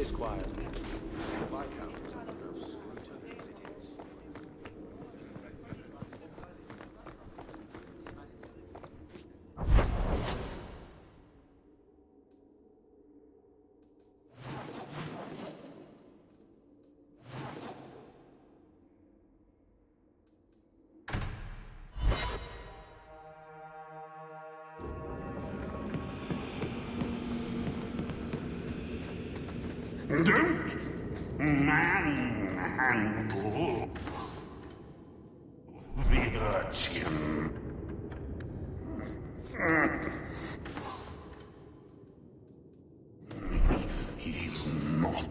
this quiet? The Viscount was under enough scrutiny as it is. Don't manhandle the urchin. He's not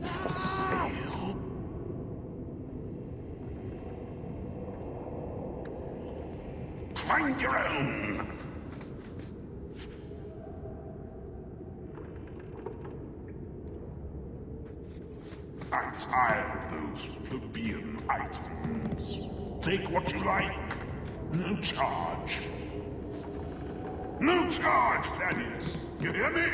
for sale. Find your own. I tire of those plebeian items. Take what you like. No charge. No charge, that is. You hear me?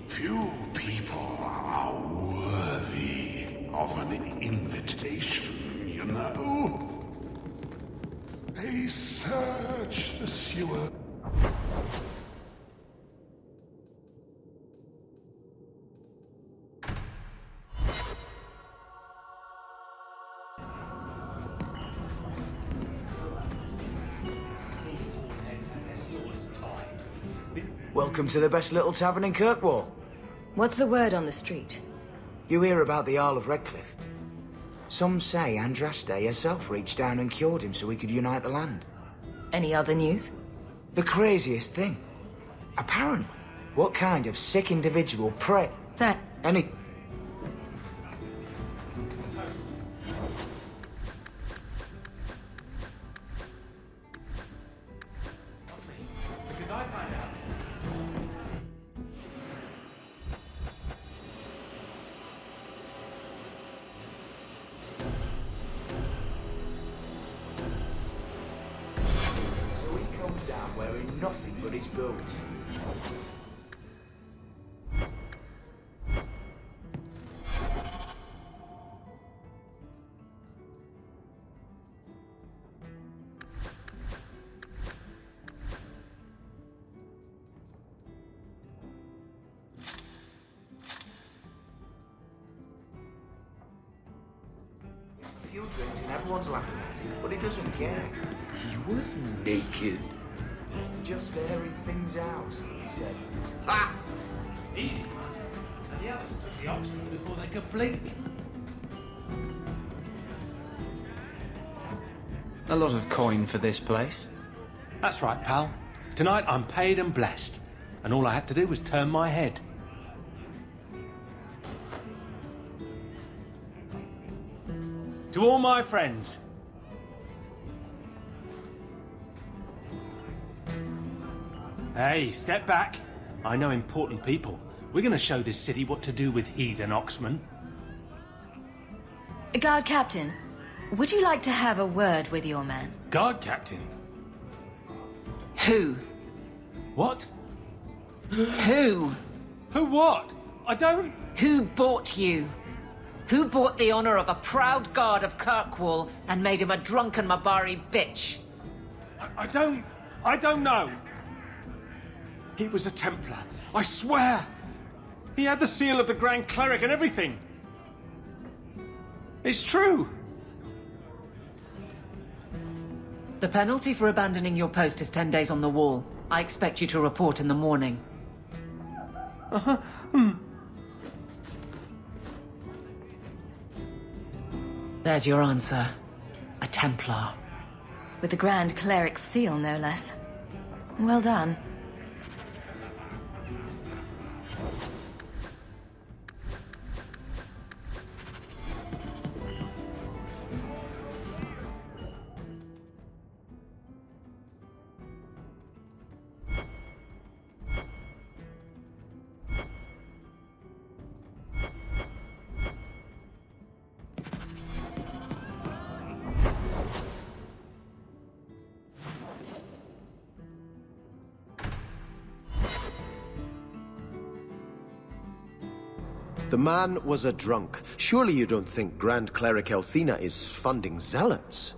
Few people are worthy of an invitation, you know. They search the sewer. Welcome to the best little tavern in Kirkwall. What's the word on the street? You hear about the Earl of Redcliffe? Some say Andraste herself reached down and cured him so he could unite the land. Any other news? The craziest thing. Apparently, what kind of sick individual pray... Any... down wearing nothing but his boots. A few drinks and everyone's laughing at him, but he doesn't care. He was naked. Just airing things out, he said. Ah! Easy, man. And the others took the Oxford before they could blink. A lot of coin for this place. That's right, pal. Tonight I'm paid and blessed. And all I had to do was turn my head. To all my friends. Hey, step back. I know important people. We're going to show this city what to do with Heed and Oxman. Guard Captain, would you like to have a word with your man? Guard Captain? Who? What? Who? Who what? I don't... Who bought you? Who bought the honor of a proud guard of Kirkwall and made him a drunken Mabari bitch? I don't know. He was a Templar, I swear. He had the seal of the Grand Cleric and everything. It's true. The penalty for abandoning your post is 10 days on the wall. I expect you to report in the morning. There's your answer. A Templar. With the Grand Cleric's seal, no less. Well done. The man was a drunk. Surely you don't think Grand Cleric Elthina is funding zealots?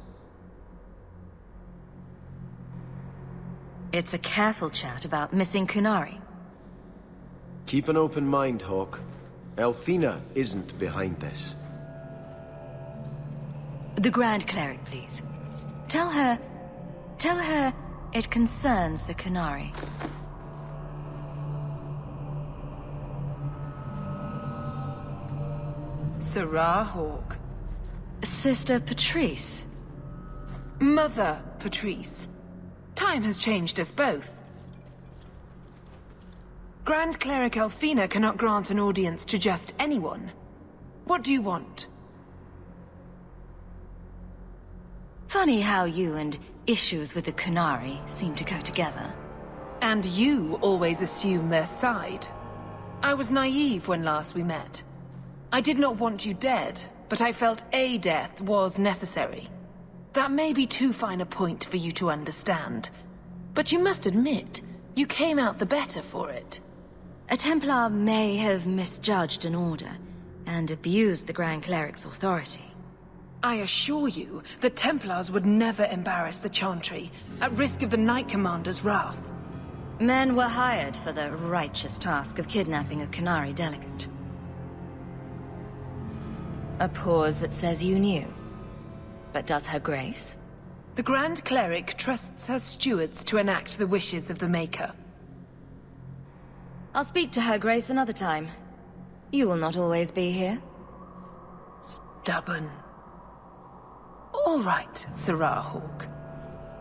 It's a careful chat about missing Kunari. Keep an open mind, Hawk. Elthina isn't behind this. The Grand Cleric, please. Tell her it concerns the Kunari. Sarah Hawk. Sister Patrice. Mother Patrice. Time has changed us both. Grand Cleric Elthina cannot grant an audience to just anyone. What do you want? Funny how you and issues with the Kunari seem to go together. And you always assume their side. I was naive when last we met. I did not want you dead, but I felt a death was necessary. That may be too fine a point for you to understand. But you must admit, you came out the better for it. A Templar may have misjudged an order, and abused the Grand Cleric's authority. I assure you, the Templars would never embarrass the Chantry, at risk of the Knight Commander's wrath. Men were hired for the righteous task of kidnapping a Kunari delegate. A pause that says you knew. But does her grace? The Grand Cleric trusts her stewards to enact the wishes of the Maker. I'll speak to her grace another time. You will not always be here. Stubborn. All right, Sarah Hawk.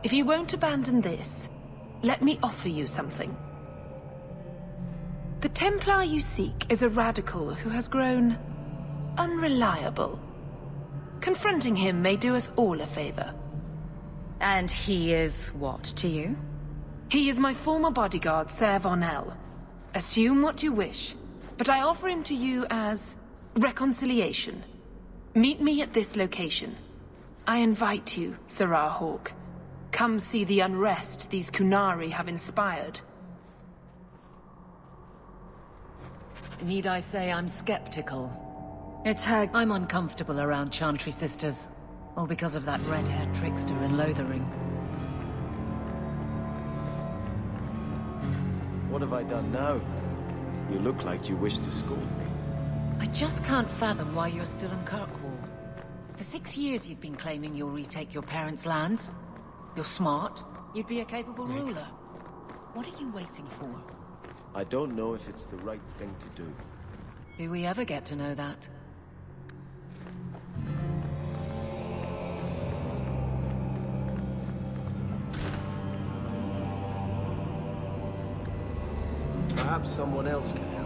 If you won't abandon this, let me offer you something. The Templar you seek is a radical who has grown unreliable. Confronting him may do us all a favor. And he is what to you? He is my former bodyguard, Ser Von L. Assume what you wish, but I offer him to you as reconciliation. Meet me at this location. I invite you, Sarah Hawk. Come see the unrest these Kunari have inspired. Need I say I'm skeptical? It's her... I'm uncomfortable around Chantry sisters. All because of that red-haired trickster in Lothering. What have I done now? You look like you wish to scold me. I just can't fathom why you're still in Kirkwall. For 6 years you've been claiming you'll retake your parents' lands. You're smart. You'd be a capable ruler. What are you waiting for? I don't know if it's the right thing to do. Do we ever get to know that? Perhaps someone else can help.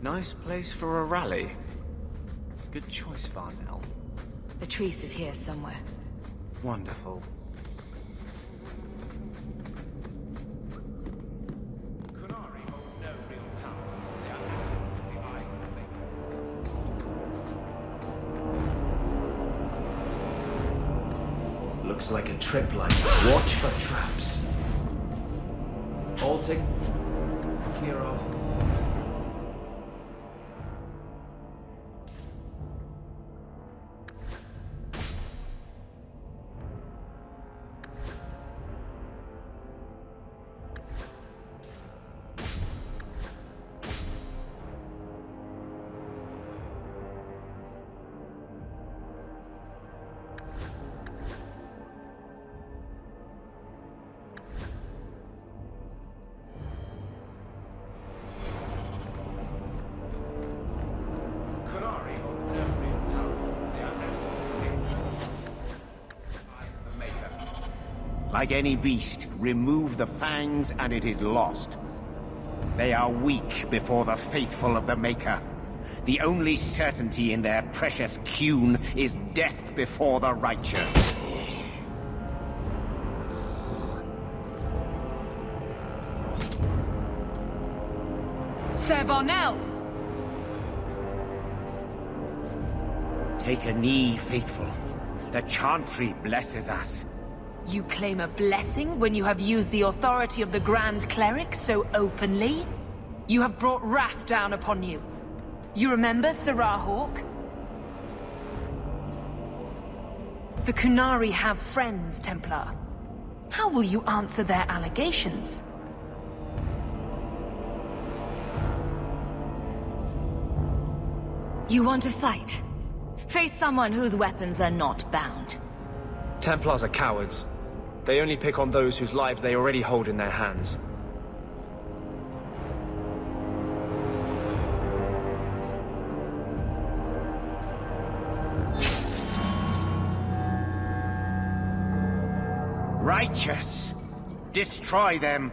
Nice place for a rally. Good choice, Varnell. Patrice is here somewhere. Wonderful. Looks like a tripline. Watch for traps. All take clear off. Like any beast, remove the fangs and it is lost. They are weak before the faithful of the Maker. The only certainty in their precious Qun is death before the righteous. Sir Varnell! Take a knee, faithful. The Chantry blesses us. You claim a blessing when you have used the authority of the Grand Cleric so openly? You have brought wrath down upon you. You remember Sirah Hawk? The Qunari have friends, Templar. How will you answer their allegations? You want to fight? Face someone whose weapons are not bound. Templars are cowards. They only pick on those whose lives they already hold in their hands. Righteous! Destroy them!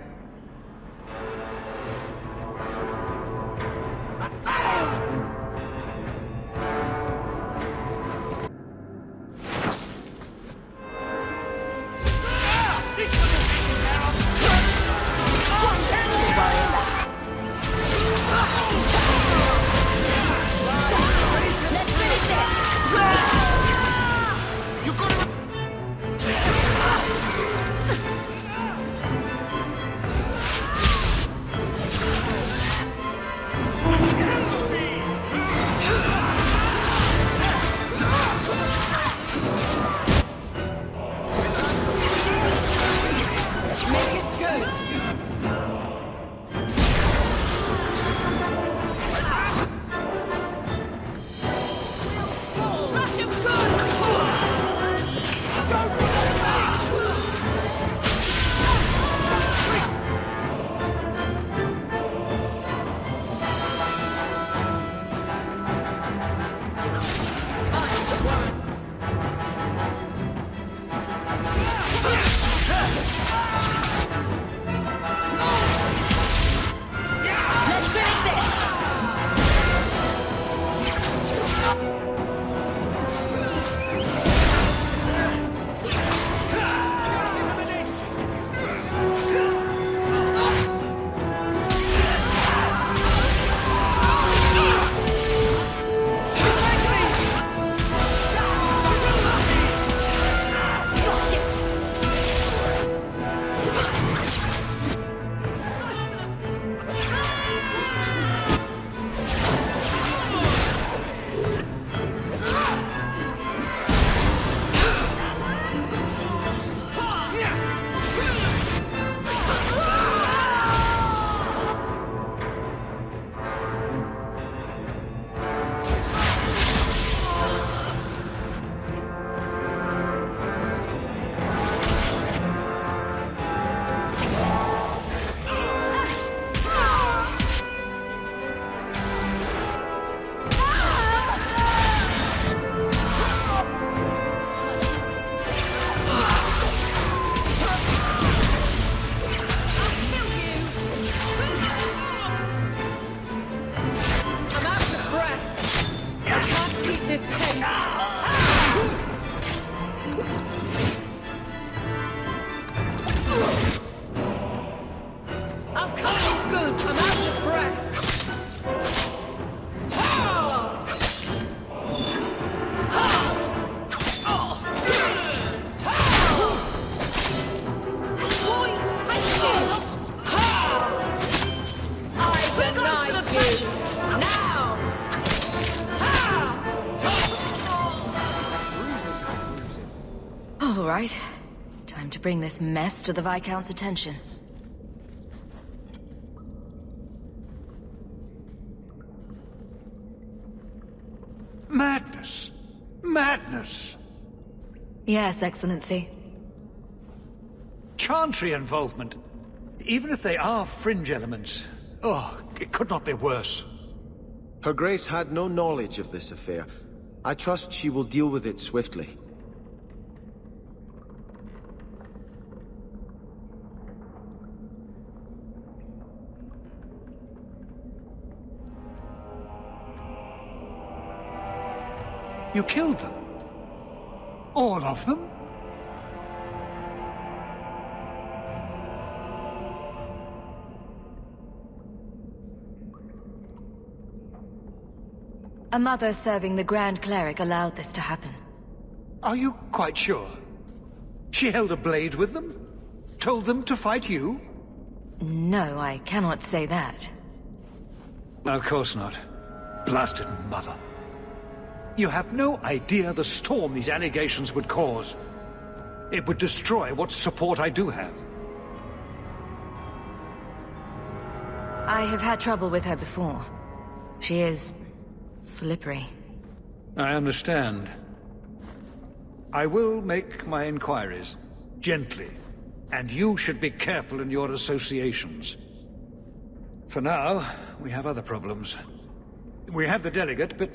this case! I'm coming good! I'm out of breath! All right. Time to bring this mess to the Viscount's attention. Madness! Madness! Yes, Excellency. Chantry involvement. Even if they are fringe elements. Oh, it could not be worse. Her Grace had no knowledge of this affair. I trust she will deal with it swiftly. You killed them? All of them? A mother serving the Grand Cleric allowed this to happen. Are you quite sure? She held a blade with them? Told them to fight you? No, I cannot say that. Of course not. Blasted mother. You have no idea the storm these allegations would cause. It would destroy what support I do have. I have had trouble with her before. She is slippery. I understand. I will make my inquiries. Gently. And you should be careful in your associations. For now, we have other problems. We have the delegate, but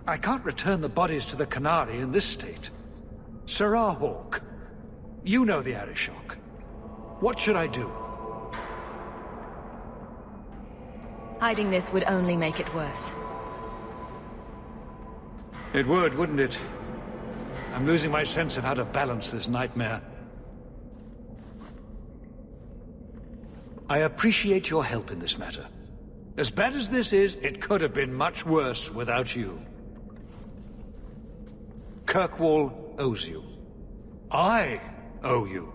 I can't return the bodies to the Canary in this state. Sirrah Hawk, you know the Arishok. What should I do? Hiding this would only make it worse. It would, wouldn't it? I'm losing my sense of how to balance this nightmare. I appreciate your help in this matter. As bad as this is, it could have been much worse without you. Kirkwall owes you. I owe you.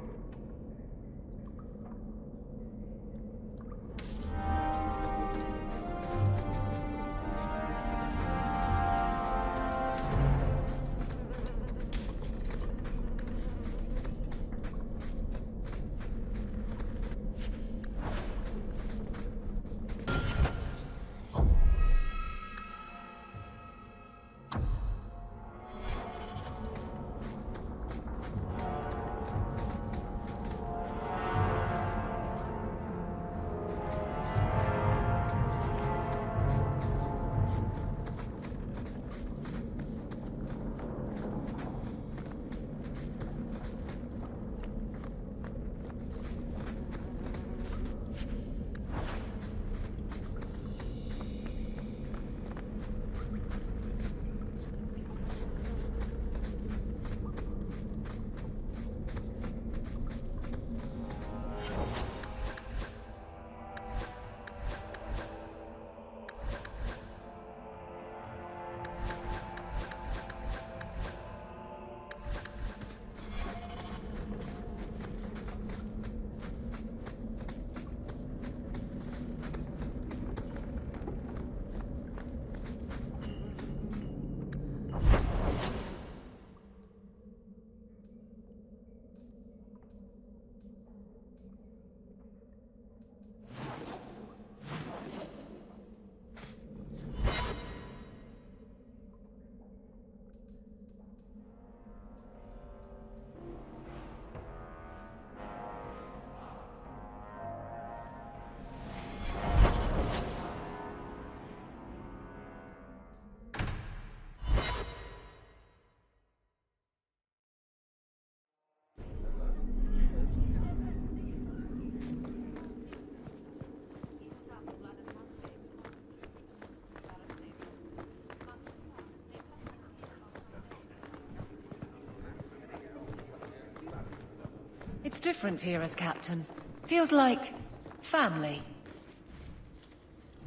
It's different here as captain. Feels like family.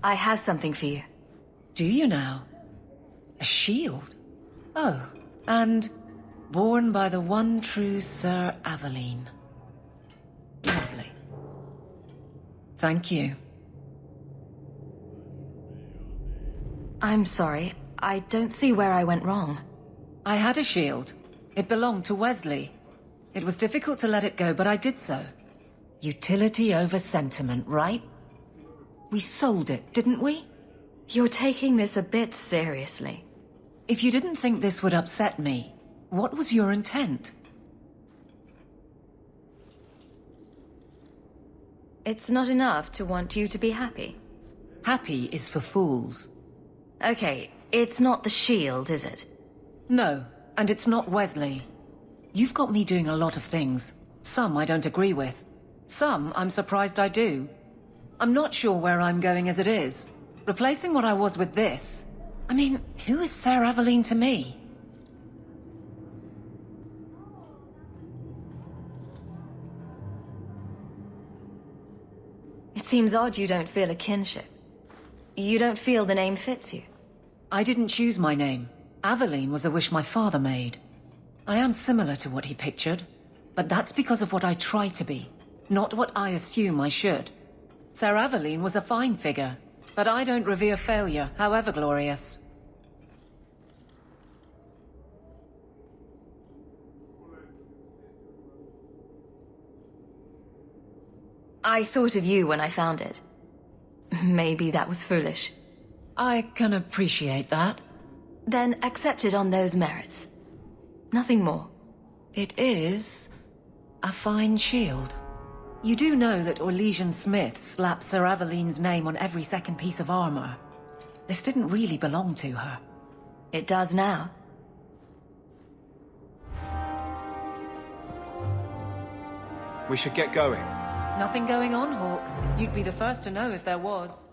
I have something for you. Do you now? A shield? Oh, and born by the one true Sir Aveline. Lovely. Thank you. I'm sorry. I don't see where I went wrong. I had a shield. It belonged to Wesley. It was difficult to let it go, but I did so. Utility over sentiment, right? We sold it, didn't we? You're taking this a bit seriously. If you didn't think this would upset me, what was your intent? It's not enough to want you to be happy. Happy is for fools. Okay, it's not the shield, is it? No, and it's not Wesley. You've got me doing a lot of things. Some I don't agree with. Some I'm surprised I do. I'm not sure where I'm going as it is. Replacing what I was with this... I mean, who is Sir Aveline to me? It seems odd you don't feel a kinship. You don't feel the name fits you. I didn't choose my name. Aveline was a wish my father made. I am similar to what he pictured, but that's because of what I try to be, not what I assume I should. Sir Aveline was a fine figure, but I don't revere failure, however glorious. I thought of you when I found it. Maybe that was foolish. I can appreciate that. Then accept it on those merits. Nothing more. It is a fine shield. You do know that Orlesian Smith slapped Sir Aveline's name on every second piece of armor. This didn't really belong to her. It does now. We should get going. Nothing going on, Hawk. You'd be the first to know if there was.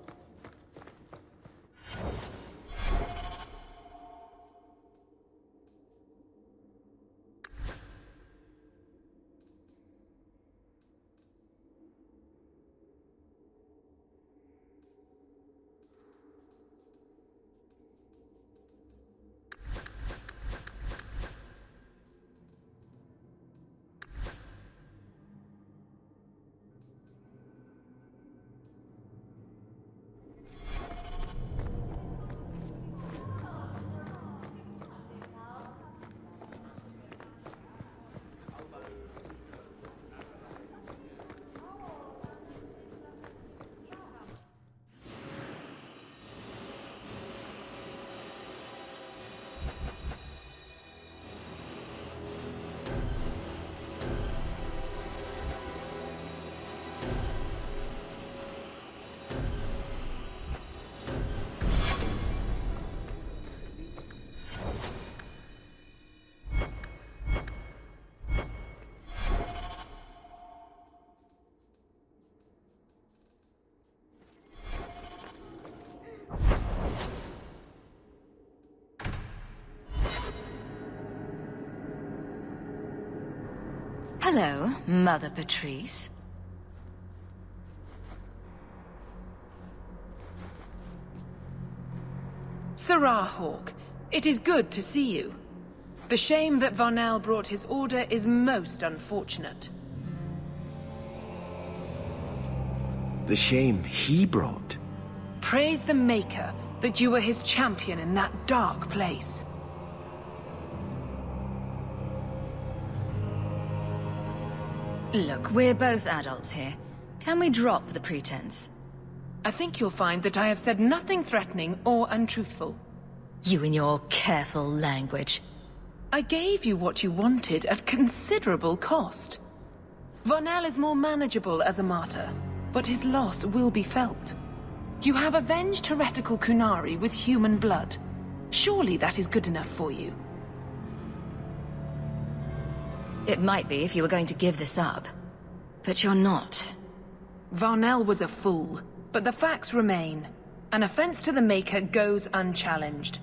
Hello, Mother Patrice. Sirrah Hawk, it is good to see you. The shame that Varnell brought his order is most unfortunate. The shame he brought. Praise the Maker that you were his champion in that dark place. Look, we're both adults here. Can we drop the pretense? I think you'll find that I have said nothing threatening or untruthful. You and your careful language. I gave you what you wanted at considerable cost. Varnell is more manageable as a martyr, but his loss will be felt. You have avenged heretical Qunari with human blood. Surely that is good enough for you. It might be if you were going to give this up. But you're not. Varnell was a fool, but the facts remain. An offense to the Maker goes unchallenged.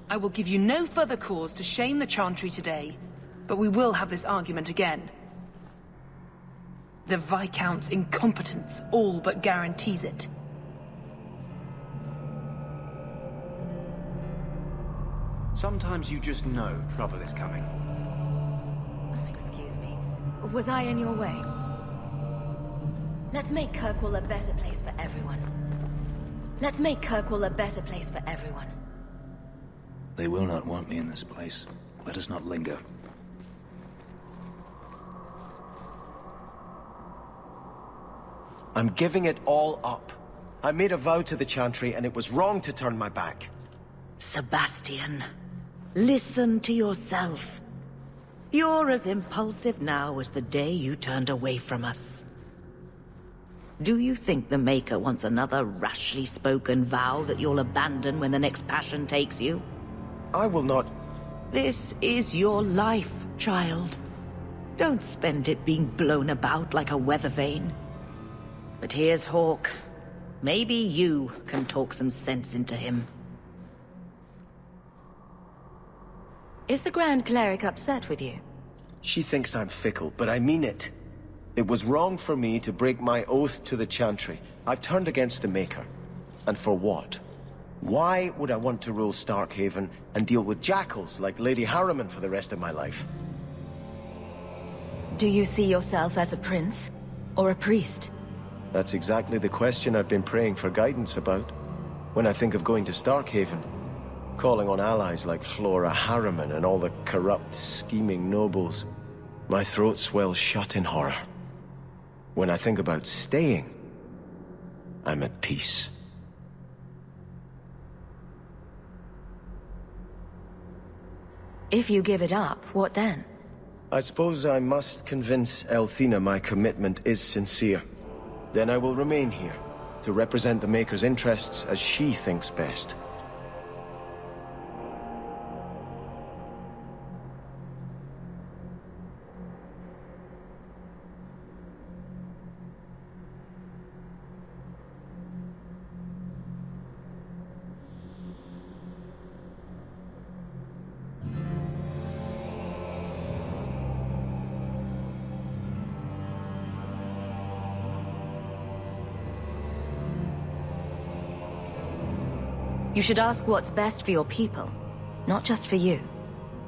I will give you no further cause to shame the Chantry today. but we will have this argument again. The Viscount's incompetence all but guarantees it. Sometimes you just know trouble is coming. Excuse me. Was I in your way? Let's make Kirkwall a better place for everyone. Let's make Kirkwall a better place for everyone. They will not want me in this place. Let us not linger. I'm giving it all up. I made a vow to the Chantry, and it was wrong to turn my back. Sebastian, listen to yourself. You're as impulsive now as the day you turned away from us. Do you think the Maker wants another rashly spoken vow that you'll abandon when the next passion takes you? I will not... This is your life, child. Don't spend it being blown about like a weather vane. But here's Hawke. Maybe you can talk some sense into him. Is the Grand Cleric upset with you? She thinks I'm fickle, but I mean it. It was wrong for me to break my oath to the Chantry. I've turned against the Maker. And for what? Why would I want to rule Starkhaven and deal with jackals like Lady Harriman for the rest of my life? Do you see yourself as a prince? Or a priest? That's exactly the question I've been praying for guidance about. When I think of going to Starkhaven, calling on allies like Flora Harriman and all the corrupt, scheming nobles, my throat swells shut in horror. When I think about staying, I'm at peace. If you give it up, what then? I suppose I must convince Elthina my commitment is sincere. Then I will remain here, to represent the Maker's interests as she thinks best. You should ask what's best for your people, not just for you.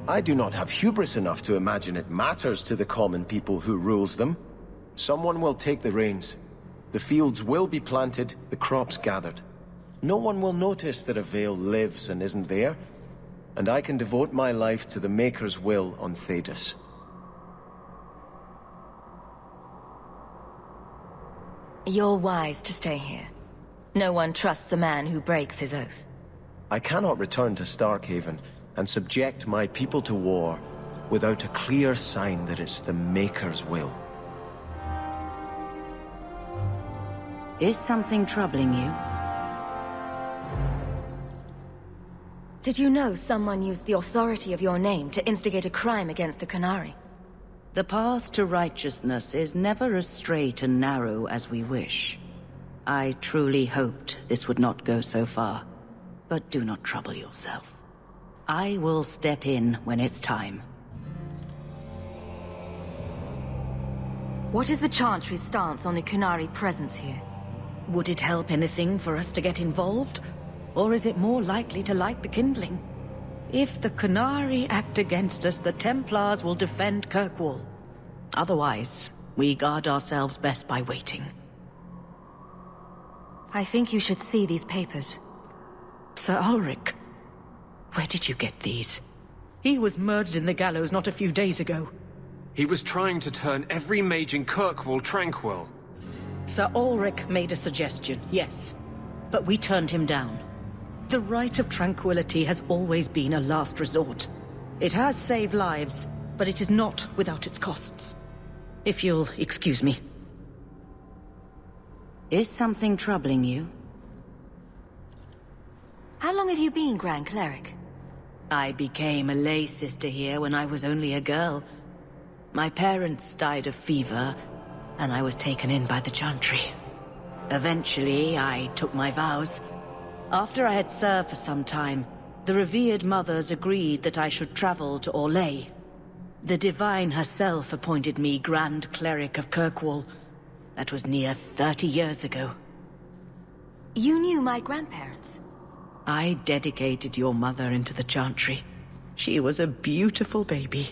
I do not have hubris enough to imagine it matters to the common people who rules them. Someone will take the reins. The fields will be planted, the crops gathered. No one will notice that a Vale lives and isn't there, and I can devote my life to the Maker's will on Thedas. You're wise to stay here. No one trusts a man who breaks his oath. I cannot return to Starkhaven and subject my people to war without a clear sign that it's the Maker's will. Is something troubling you? Did you know someone used the authority of your name to instigate a crime against the Qunari? The path to righteousness is never as straight and narrow as we wish. I truly hoped this would not go so far. But do not trouble yourself. I will step in when it's time. What is the Chantry's stance on the Qunari presence here? Would it help anything for us to get involved? Or is it more likely to light the kindling? If the Qunari act against us, the Templars will defend Kirkwall. Otherwise, we guard ourselves best by waiting. I think you should see these papers. Sir Ulrich, where did you get these? He was murdered in the gallows not a few days ago. He was trying to turn every mage in Kirkwall tranquil. Sir Ulrich made a suggestion, yes. But we turned him down. The right of tranquility has always been a last resort. It has saved lives, but it is not without its costs. If you'll excuse me. Is something troubling you? How long have you been Grand Cleric? I became a lay sister here when I was only a girl. My parents died of fever, and I was taken in by the Chantry. Eventually, I took my vows. After I had served for some time, the revered mothers agreed that I should travel to Orlais. The Divine herself appointed me Grand Cleric of Kirkwall. That was near 30 years ago. You knew my grandparents? I dedicated your mother into the Chantry. She was a beautiful baby.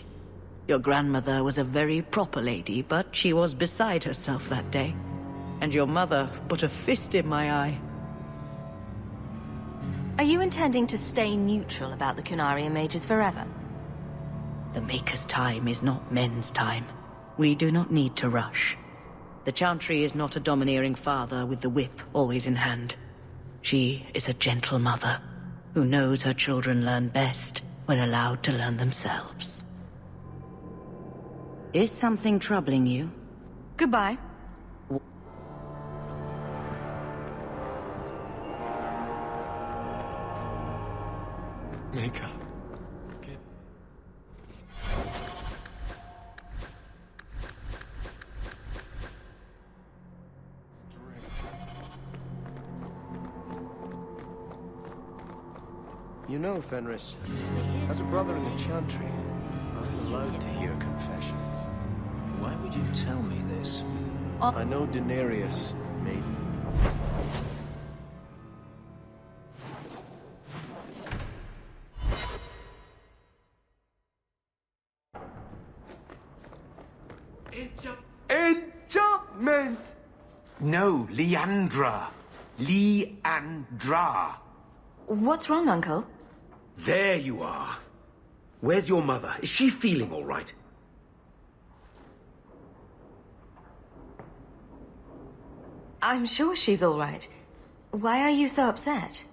Your grandmother was a very proper lady, but she was beside herself that day. And your mother put a fist in my eye. Are you intending to stay neutral about the Qunari mages forever? The Maker's time is not men's time. We do not need to rush. The Chantry is not a domineering father with the whip always in hand. She is a gentle mother who knows her children learn best when allowed to learn themselves. Is something troubling you? Goodbye. Maker. You know, Fenris, as a brother in the Chantry, I was allowed to hear confessions. Why would you tell me this? I know Daenerys, maiden. Enchantment! No, Leandra. Leandra. What's wrong, Uncle? There you are. Where's your mother? Is she feeling all right? I'm sure she's all right. Why are you so upset?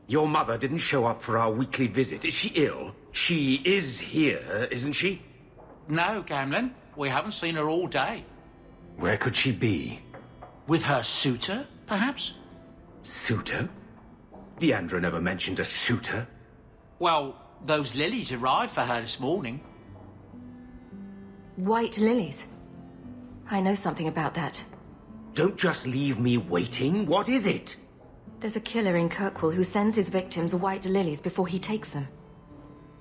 Your mother didn't show up for our weekly visit. Is she ill? She is here, isn't she? No, Gamlin. We haven't seen her all day. Where could she be? With her suitor, perhaps? Suitor? Leandra never mentioned a suitor. Well, those lilies arrived for her this morning. White lilies. I know something about that. Don't just leave me waiting. What is it? There's a killer in Kirkwall who sends his victims white lilies before he takes them.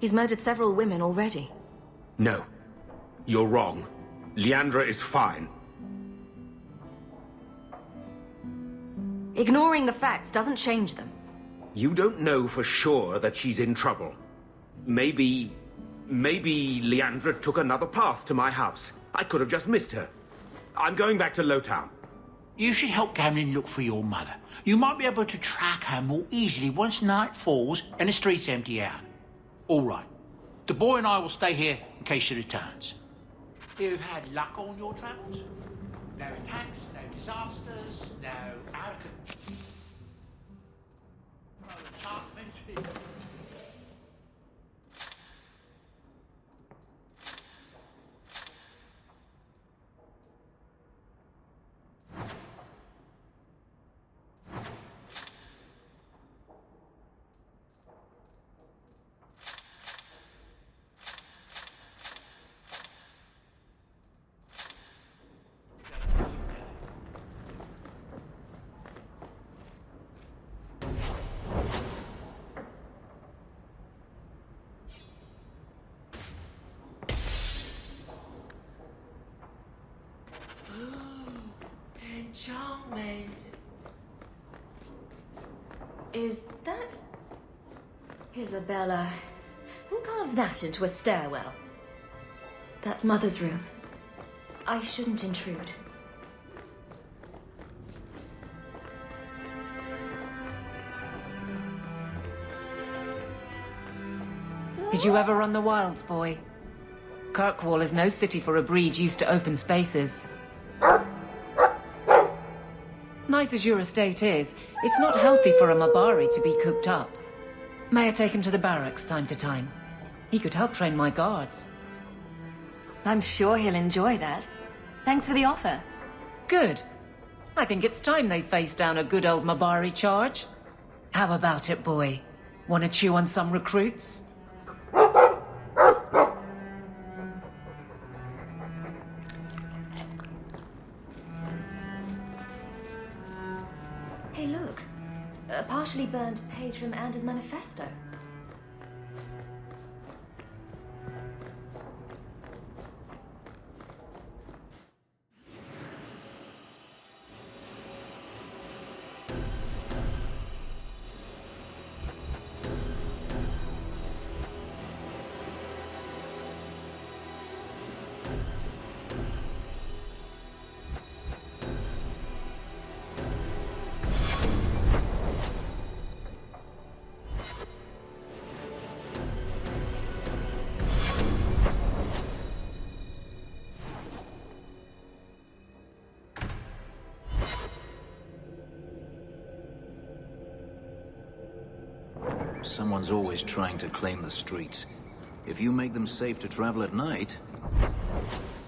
He's murdered several women already. No. You're wrong. Leandra is fine. Ignoring the facts doesn't change them. You don't know for sure that she's in trouble. Maybe Leandra took another path to my house. I could have just missed her. I'm going back to Lowtown. You should help Gamlin look for your mother. You might be able to track her more easily once night falls and the streets empty out. All right. The boy and I will stay here in case she returns. You've had luck on your travels? No attacks, no disasters, no arrogance. No enchantment. Enchantment. Is that... Isabella? Who carves that into a stairwell? That's Mother's room. I shouldn't intrude. Did you ever run the wilds, boy? Kirkwall is no city for a breed used to open spaces. Nice as your estate is, it's not healthy for a Mabari to be cooped up. May I take him to the barracks time to time? He could help train my guards. I'm sure he'll enjoy that. Thanks for the offer. Good. I think it's time they face down a good old Mabari charge. How about it, boy? Want to chew on some recruits? Hey, look. A partially burned page from Anders' manifesto. someone's always trying to claim the streets. If you make them safe to travel at night,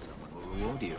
someone will reward you.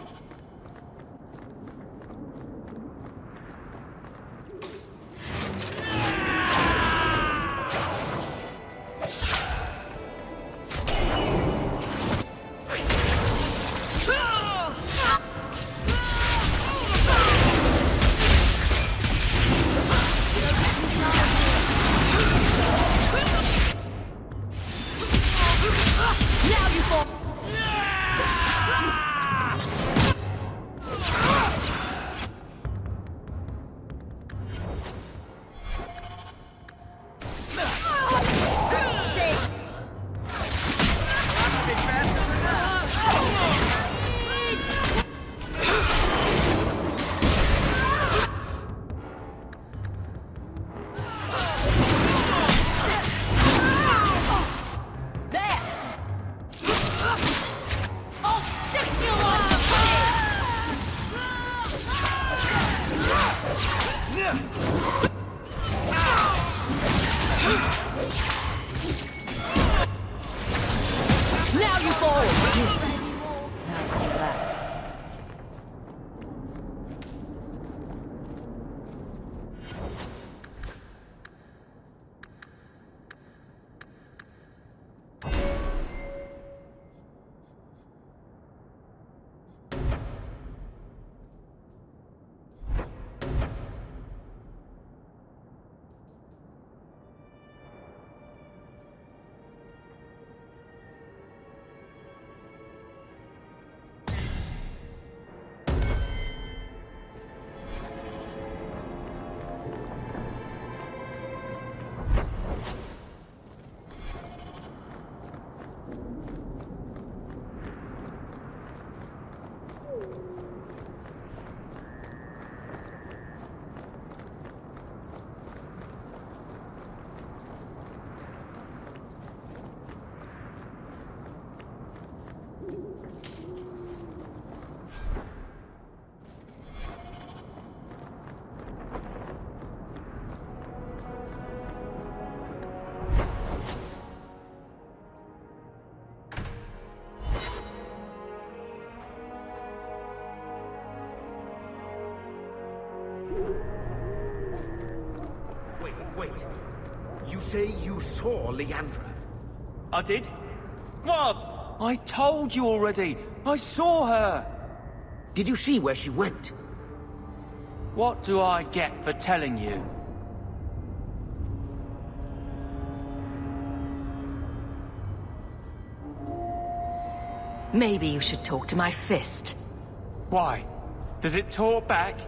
Wait. You say you saw Leandra? I did? What? I told you already. I saw her. Did you see where she went? What do I get for telling you? Maybe you should talk to my fist. Why? Does it talk back?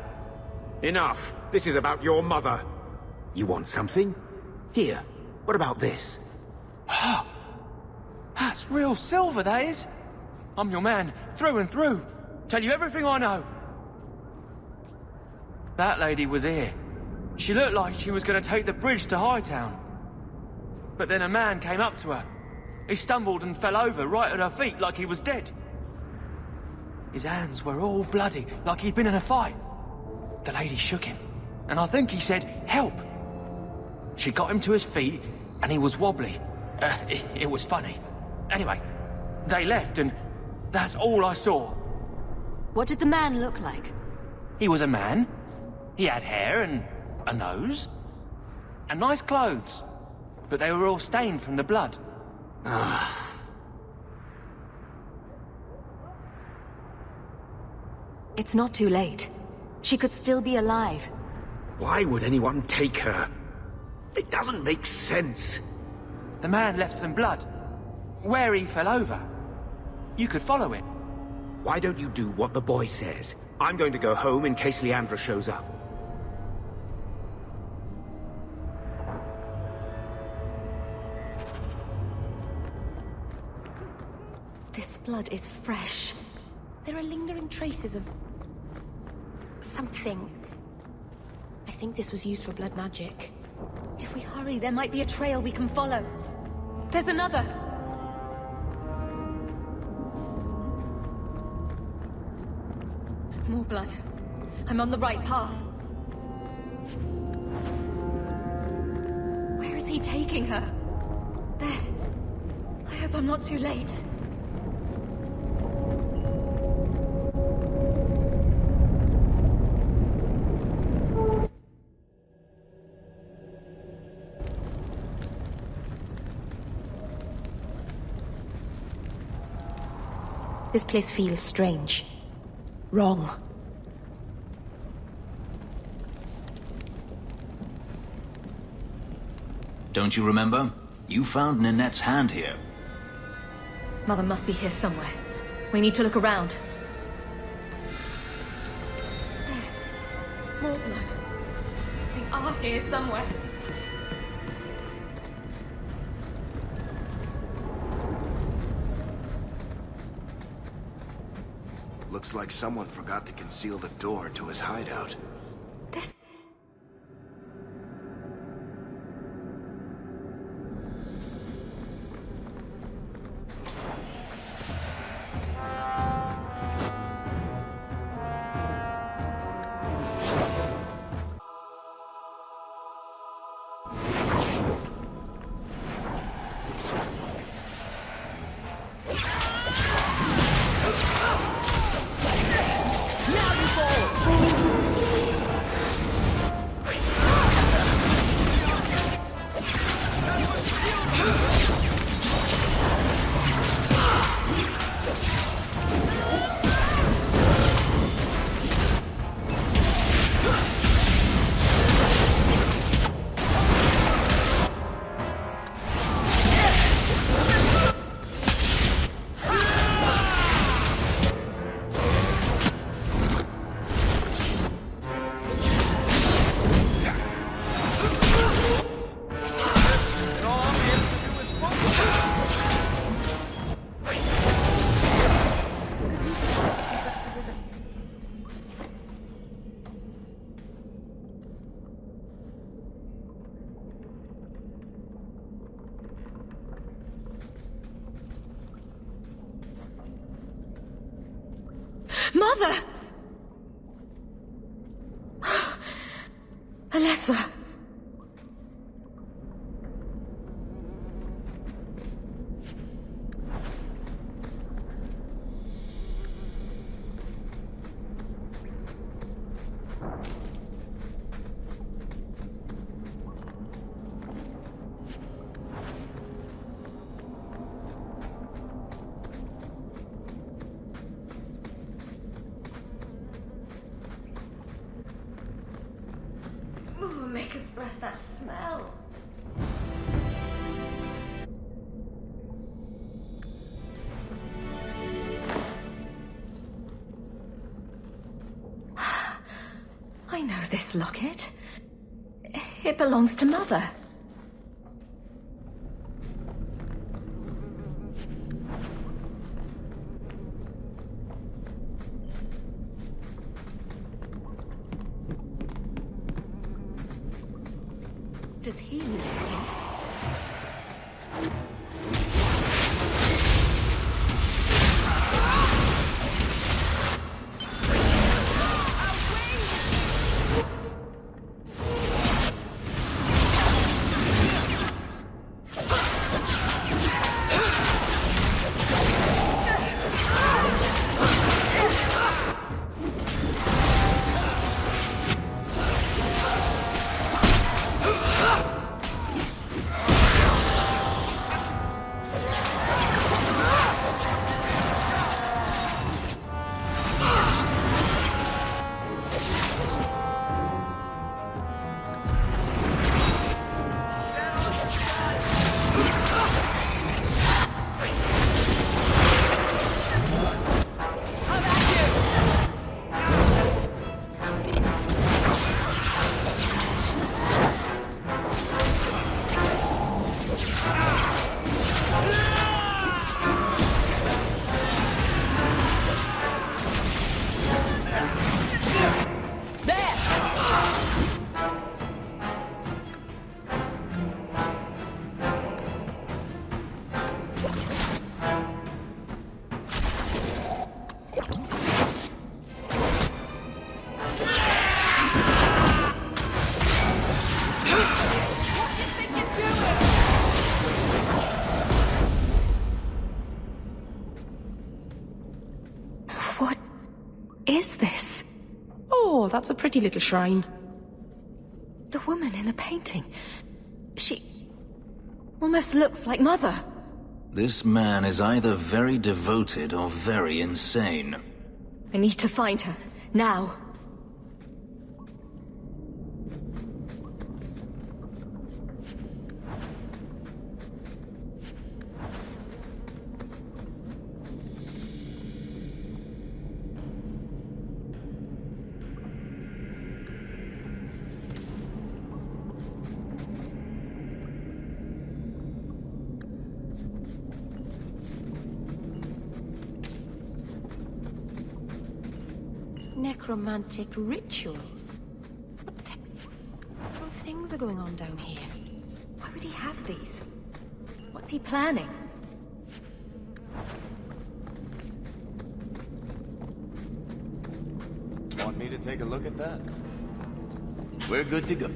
Enough. This is about your mother. You want something? Here. What about this? That's real silver, that is. I'm your man, through and through. Tell you everything I know. That lady was here. She looked like she was going to take the bridge to Hightown. But then a man came up to her. He stumbled and fell over right at her feet like he was dead. His hands were all bloody, like he'd been in a fight. The lady shook him, and I think he said, "Help." She got him to his feet, and he was wobbly. It was funny. Anyway, they left, and that's all I saw. What did the man look like? He was a man. He had hair and a nose. And nice clothes. But they were all stained from the blood. It's not too late. She could still be alive. Why would anyone take her? It doesn't make sense. The man left some blood. Where he fell over. You could follow it. Why don't you do what the boy says? I'm going to go home in case Leandra shows up. This blood is fresh. There are lingering traces of... something. I think this was used for blood magic. If we hurry, there might be a trail we can follow. There's another! More blood. I'm on the right path. Where is he he taking her? There. I hope I'm not too late. This place feels strange. Wrong. Don't you remember? You found Ninette's hand here. Mother must be here somewhere. We need to look around. There. More blood. They are here somewhere. Looks like someone forgot to conceal the door to his hideout. This... Mother! Alessa! Ooh, make us breath that smell. I know this locket. It belongs to Mother. Does he live here? is this? Oh, that's a pretty little shrine. The woman in the painting. She almost looks like Mother. This man is either very devoted or very insane. I need to find her. Now. Necromantic rituals. What things are going on down here? Why would he have these? What's he planning? Want me to take a look at that? We're good to go.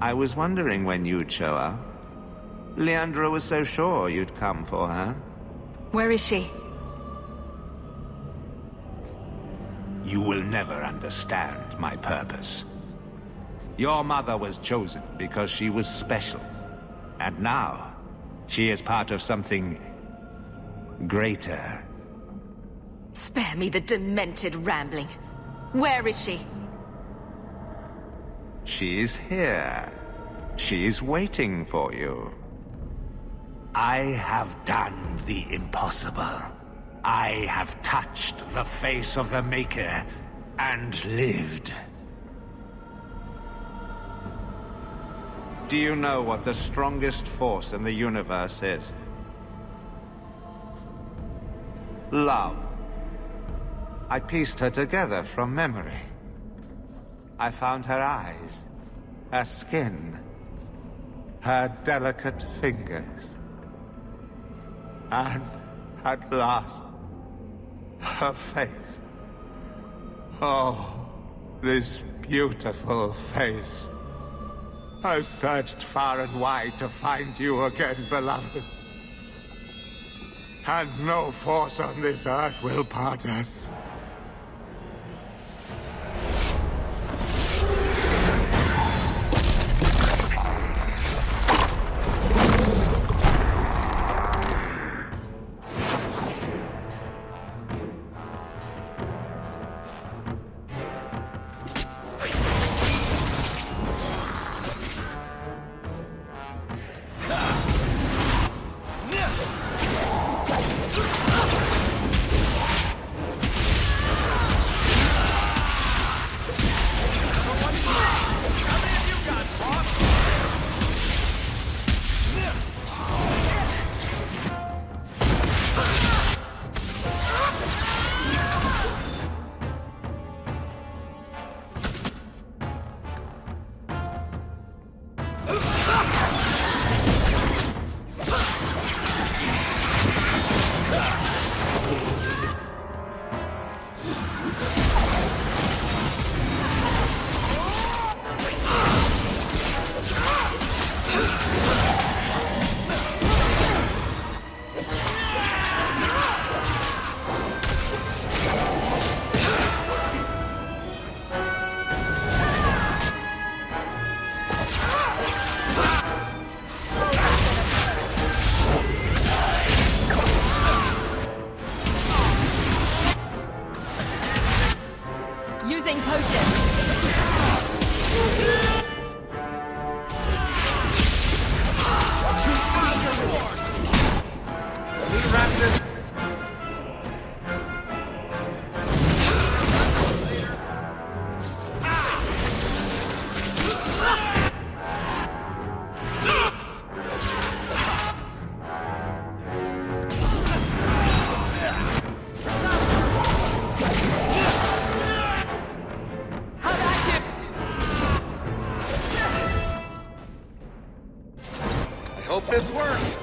I was wondering when you'd show up. Leandra was so sure you'd come for her. Where is she? You will never understand my purpose. Your mother was chosen because she was special. And now, she is part of something greater. Spare me the demented rambling. Where is she? She's here. She's waiting for you. I have done the impossible. I have touched the face of the Maker and lived. Do you know what the strongest force in the universe is? Love. I pieced her together from memory. I found her eyes, her skin, her delicate fingers. And at last, her face. Oh, this beautiful face. I've searched far and wide to find you again, beloved. And no force on this earth will part us. Hope this works.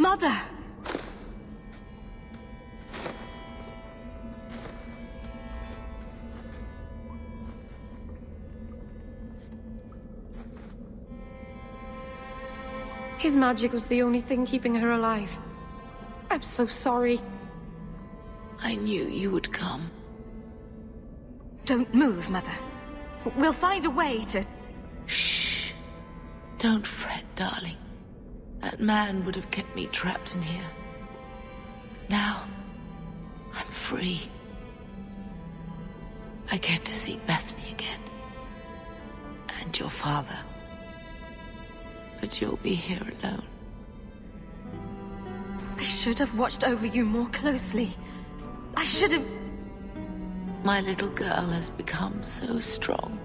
Mother! His magic was the only thing keeping her alive. I'm so sorry. I knew you would come. Don't move, Mother. We'll find a way to... Shh. Don't fret, darling. That man would have kept me trapped in here. Now, I'm free. I get to see Bethany again. And your father. But you'll be here alone. I should have watched over you more closely. I should have... My little girl has become so strong.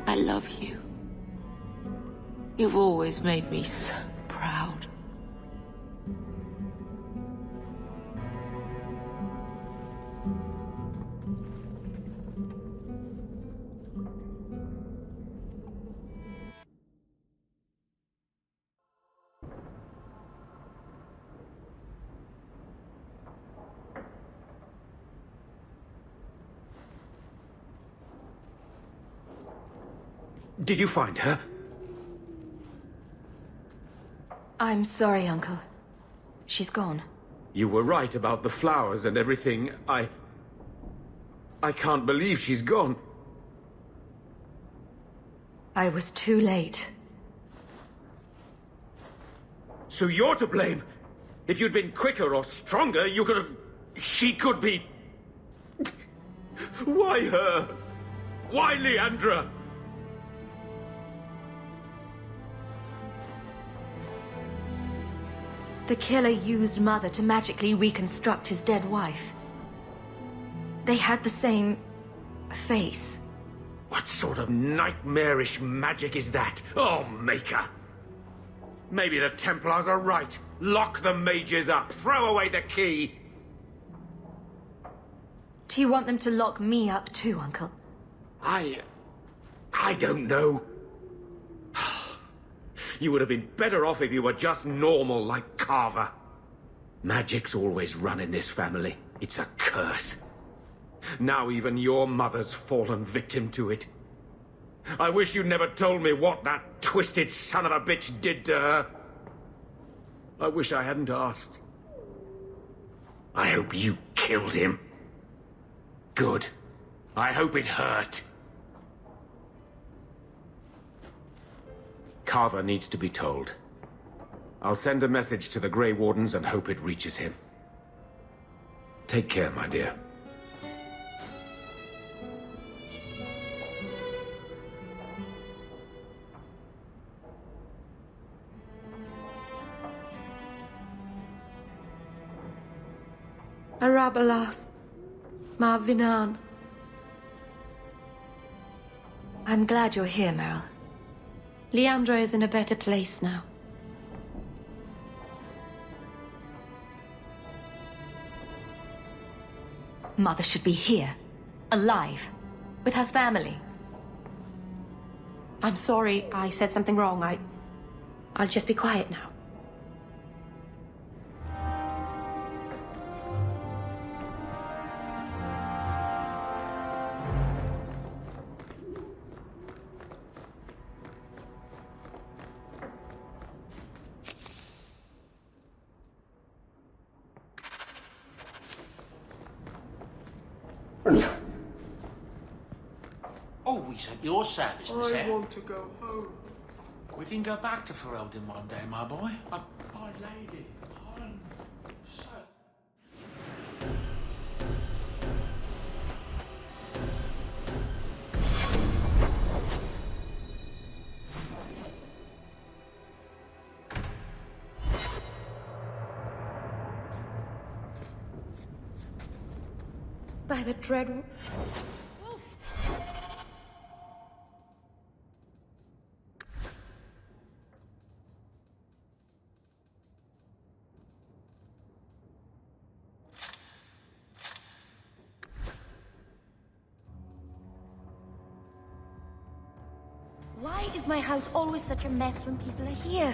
I love you. You've always made me so proud. Did you find her? I'm sorry, Uncle. She's gone. You were right about the flowers and everything. I can't believe she's gone. I was too late. So you're to blame. If you'd been quicker or stronger, you could have... She could be... Why her? Why Leandra? The killer used Mother to magically reconstruct his dead wife. They had the same... face. What sort of nightmarish magic is that? Oh, Maker! Maybe the Templars are right. Lock the mages up. Throw away the key. Do you want them to lock me up too, Uncle? I don't know. You would have been better off if you were just normal like Carver. Magic's always run in this family. It's a curse. Now even your mother's fallen victim to it. I wish you'd never told me what that twisted son of a bitch did to her. I wish I hadn't asked. I hope you killed him. Good. I hope it hurt. Carver needs to be told. I'll send a message to the Grey Wardens and hope it reaches him. Take care, my dear. Arabalas. Marvinan. I'm glad you're here, Meryl. Leandra is in a better place now. Mother should be here, alive, with her family. I'm sorry I said something wrong. I'll just be quiet now. Always at your service, Miss I Hare. want to go home. We can go back to Ferelden one day, my boy. My lady. I'm so... By the dread... Why is my house always such a mess when people are here?